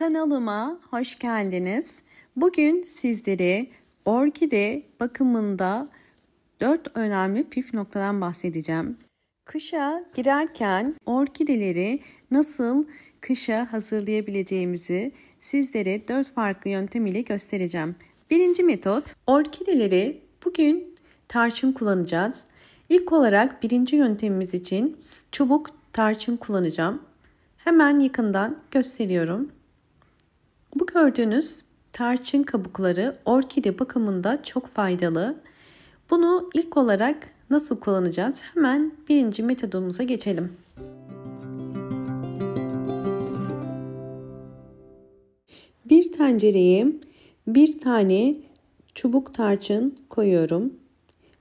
Kanalıma hoş geldiniz. Bugün sizlere orkide bakımında 4 önemli püf noktadan bahsedeceğim. Kışa girerken orkideleri nasıl kışa hazırlayabileceğimizi sizlere 4 farklı yöntem ile göstereceğim. Birinci metot, orkideleri bugün tarçın kullanacağız. İlk olarak birinci yöntemimiz için çubuk tarçın kullanacağım. Hemen yakından gösteriyorum. Bu gördüğünüz tarçın kabukları orkide bakımında çok faydalı. Bunu ilk olarak nasıl kullanacağız? Hemen birinci metodumuza geçelim. Bir tencereye bir tane çubuk tarçın koyuyorum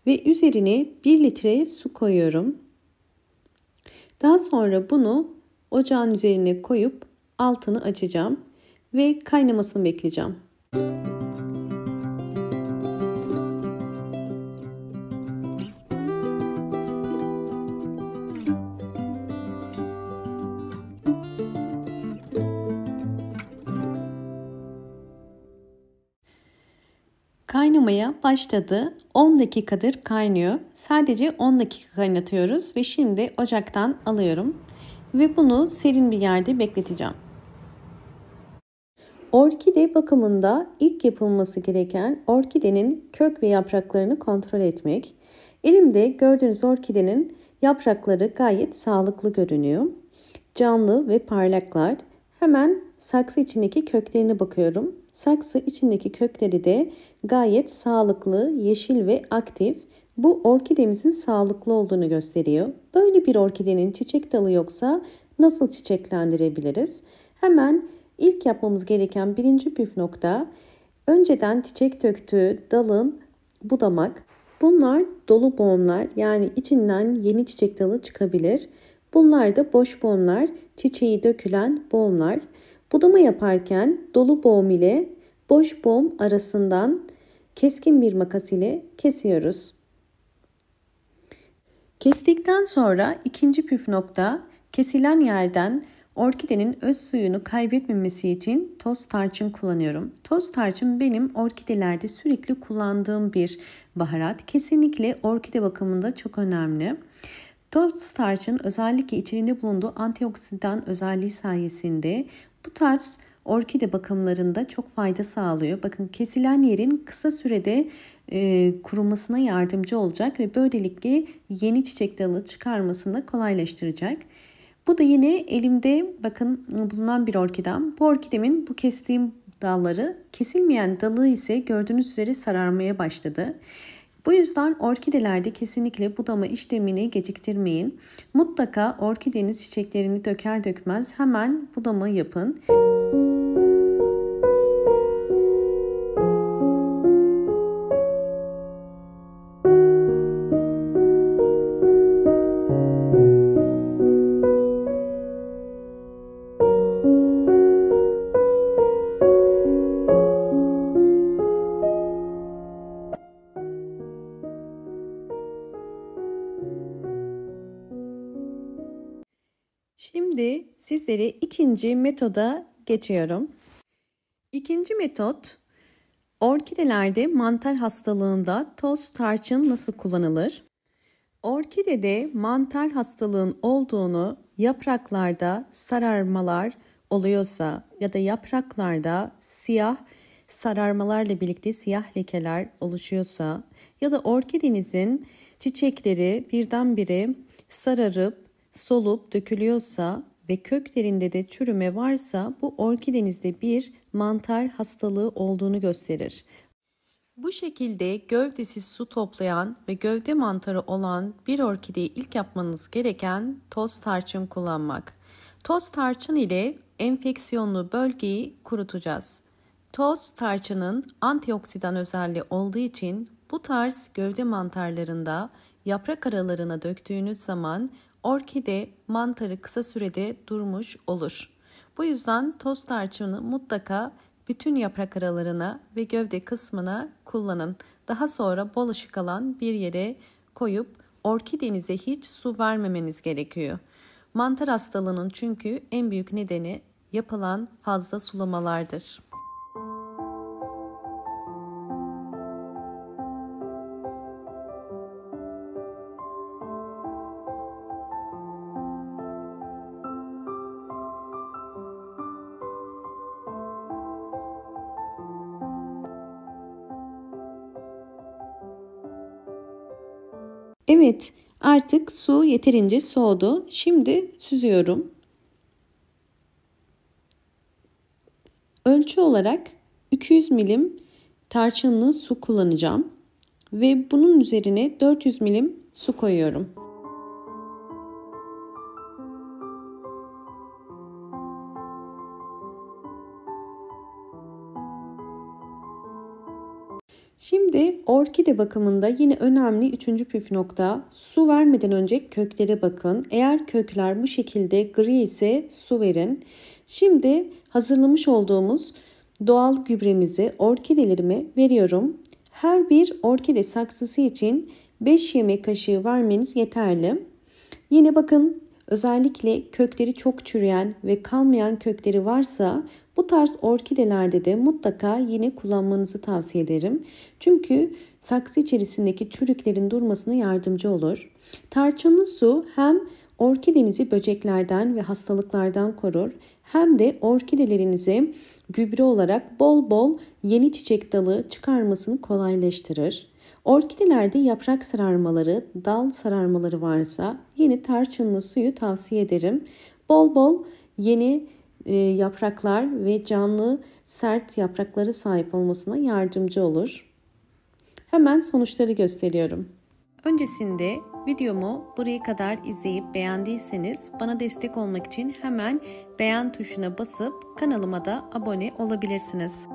ve üzerine 1 litre su koyuyorum. Daha sonra bunu ocağın üzerine koyup altını açacağım ve kaynamasını bekleyeceğim. Kaynamaya başladı. 10 dakikadır kaynıyor. Sadece 10 dakika kaynatıyoruz ve şimdi ocaktan alıyorum ve bunu serin bir yerde bekleteceğim. Orkide bakımında ilk yapılması gereken orkidenin kök ve yapraklarını kontrol etmek. Elimde gördüğünüz orkidenin yaprakları gayet sağlıklı görünüyor. Canlı ve parlaklar. Hemen saksı içindeki köklerine bakıyorum. Saksı içindeki kökleri de gayet sağlıklı, yeşil ve aktif. Bu orkidemizin sağlıklı olduğunu gösteriyor. Böyle bir orkidenin çiçek dalı yoksa nasıl çiçeklendirebiliriz? Hemen İlk yapmamız gereken birinci püf nokta, önceden çiçek döktüğü dalın budamak. Bunlar dolu boğumlar, yani içinden yeni çiçek dalı çıkabilir. Bunlar da boş boğumlar, çiçeği dökülen boğumlar. Budama yaparken dolu boğum ile boş boğum arasından keskin bir makas ile kesiyoruz. Kestikten sonra ikinci püf nokta, kesilen yerden orkidenin öz suyunu kaybetmemesi için toz tarçın kullanıyorum. Toz tarçın benim orkidelerde sürekli kullandığım bir baharat. Kesinlikle orkide bakımında çok önemli. Toz tarçın özellikle içinde bulunduğu antioksidan özelliği sayesinde bu tarz orkide bakımlarında çok fayda sağlıyor. Bakın, kesilen yerin kısa sürede kurumasına yardımcı olacak ve böylelikle yeni çiçek dalı çıkarmasını kolaylaştıracak. Bu da yine elimde bakın bulunan bir orkidem. Bu orkidemin bu kestiğim dalları, kesilmeyen dalı ise gördüğünüz üzere sararmaya başladı. Bu yüzden orkidelerde kesinlikle budama işlemini geciktirmeyin. Mutlaka orkideniz çiçeklerini döker dökmez hemen budama yapın. Şimdi sizlere ikinci metoda geçiyorum. İkinci metot, orkidelerde mantar hastalığında toz tarçın nasıl kullanılır? Orkidede mantar hastalığın olduğunu, yapraklarda sararmalar oluyorsa ya da yapraklarda siyah sararmalarla birlikte siyah lekeler oluşuyorsa ya da orkidenizin çiçekleri birdenbire sararıp solup dökülüyorsa ve köklerinde de çürüme varsa bu orkidenizde bir mantar hastalığı olduğunu gösterir. Bu şekilde gövdesi su toplayan ve gövde mantarı olan bir orkideyi ilk yapmanız gereken toz tarçın kullanmak. Toz tarçın ile enfeksiyonlu bölgeyi kurutacağız. Toz tarçının antioksidan özelliği olduğu için bu tarz gövde mantarlarında yaprak aralarına döktüğünüz zaman orkide mantarı kısa sürede durmuş olur. Bu yüzden toz tarçını mutlaka bütün yaprak aralarına ve gövde kısmına kullanın. Daha sonra bol ışık alan bir yere koyup orkidenize hiç su vermemeniz gerekiyor. Mantar hastalığının çünkü en büyük nedeni yapılan fazla sulamalardır. Evet, artık su yeterince soğudu. Şimdi süzüyorum. Ölçü olarak 200 milim tarçınlı su kullanacağım ve bunun üzerine 400 milim su koyuyorum. Şimdi orkide bakımında yine önemli üçüncü püf nokta, su vermeden önce köklere bakın. Eğer kökler bu şekilde gri ise su verin. Şimdi hazırlamış olduğumuz doğal gübremizi orkidelerime veriyorum. Her bir orkide saksısı için 5 yemek kaşığı vermeniz yeterli. Yine bakın, özellikle kökleri çok çürüyen ve kalmayan kökleri varsa bu tarz orkidelerde de mutlaka yine kullanmanızı tavsiye ederim. Çünkü saksı içerisindeki çürüklerin durmasına yardımcı olur. Tarçınlı su hem orkidenizi böceklerden ve hastalıklardan korur, hem de orkidelerinize gübre olarak bol bol yeni çiçek dalı çıkarmasını kolaylaştırır. Orkidelerde yaprak sararmaları, dal sararmaları varsa yine tarçınlı suyu tavsiye ederim. Bol bol yeni yapraklar ve canlı sert yaprakları sahip olmasına yardımcı olur. Hemen sonuçları gösteriyorum. Öncesinde videomu buraya kadar izleyip beğendiyseniz bana destek olmak için hemen beğen tuşuna basıp kanalıma da abone olabilirsiniz.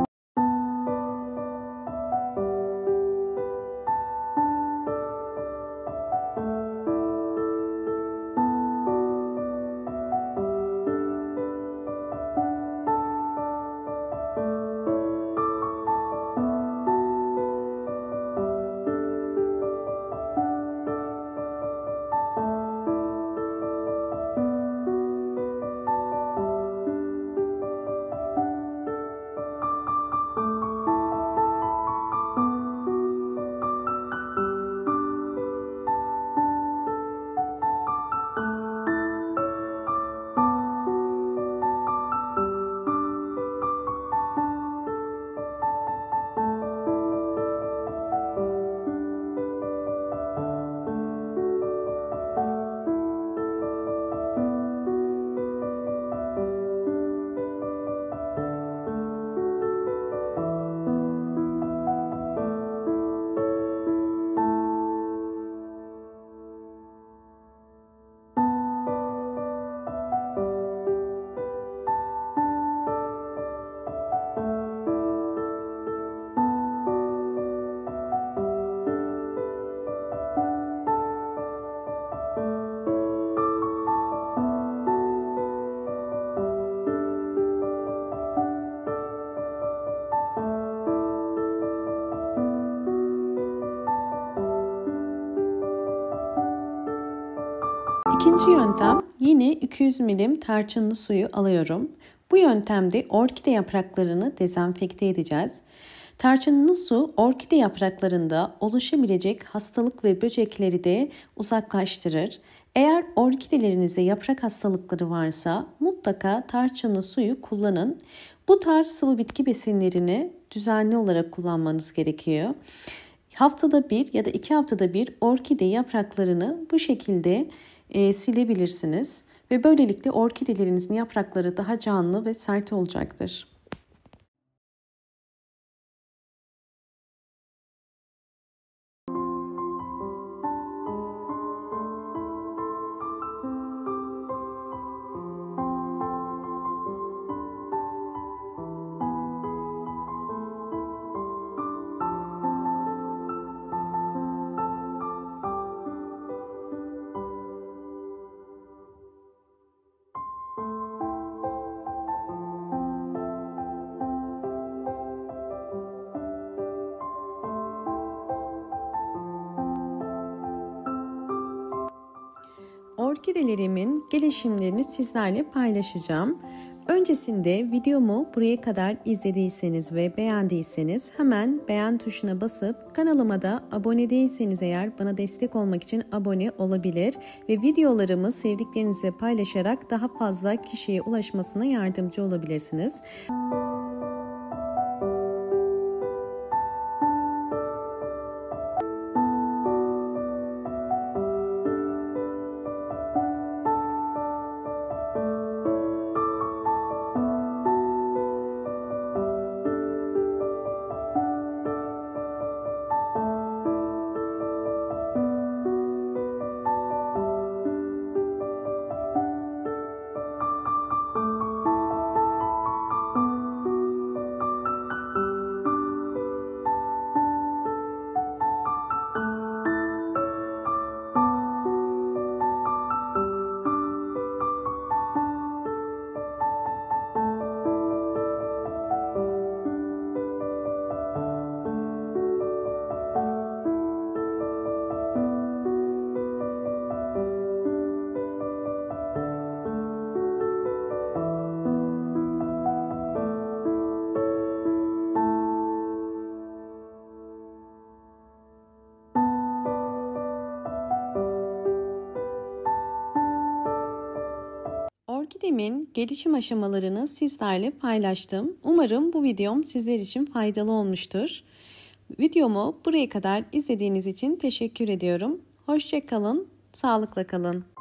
İkinci yöntem, yine 200 milim tarçınlı suyu alıyorum. Bu yöntemde orkide yapraklarını dezenfekte edeceğiz. Tarçınlı su orkide yapraklarında oluşabilecek hastalık ve böcekleri de uzaklaştırır. Eğer orkidelerinizde yaprak hastalıkları varsa mutlaka tarçınlı suyu kullanın. Bu tarz sıvı bitki besinlerini düzenli olarak kullanmanız gerekiyor. Haftada bir ya da 2 haftada bir orkide yapraklarını bu şekilde silebilirsiniz ve böylelikle orkidelerinizin yaprakları daha canlı ve sert olacaktır. Orkidelerimin gelişimlerini sizlerle paylaşacağım. Öncesinde videomu buraya kadar izlediyseniz ve beğendiyseniz hemen beğen tuşuna basıp kanalıma da abone değilseniz eğer bana destek olmak için abone olabilir ve videolarımı sevdiklerinize paylaşarak daha fazla kişiye ulaşmasına yardımcı olabilirsiniz. Orkidemin gelişim aşamalarını sizlerle paylaştım. Umarım bu videom sizler için faydalı olmuştur. Videomu buraya kadar izlediğiniz için teşekkür ediyorum. Hoşça kalın, sağlıkla kalın.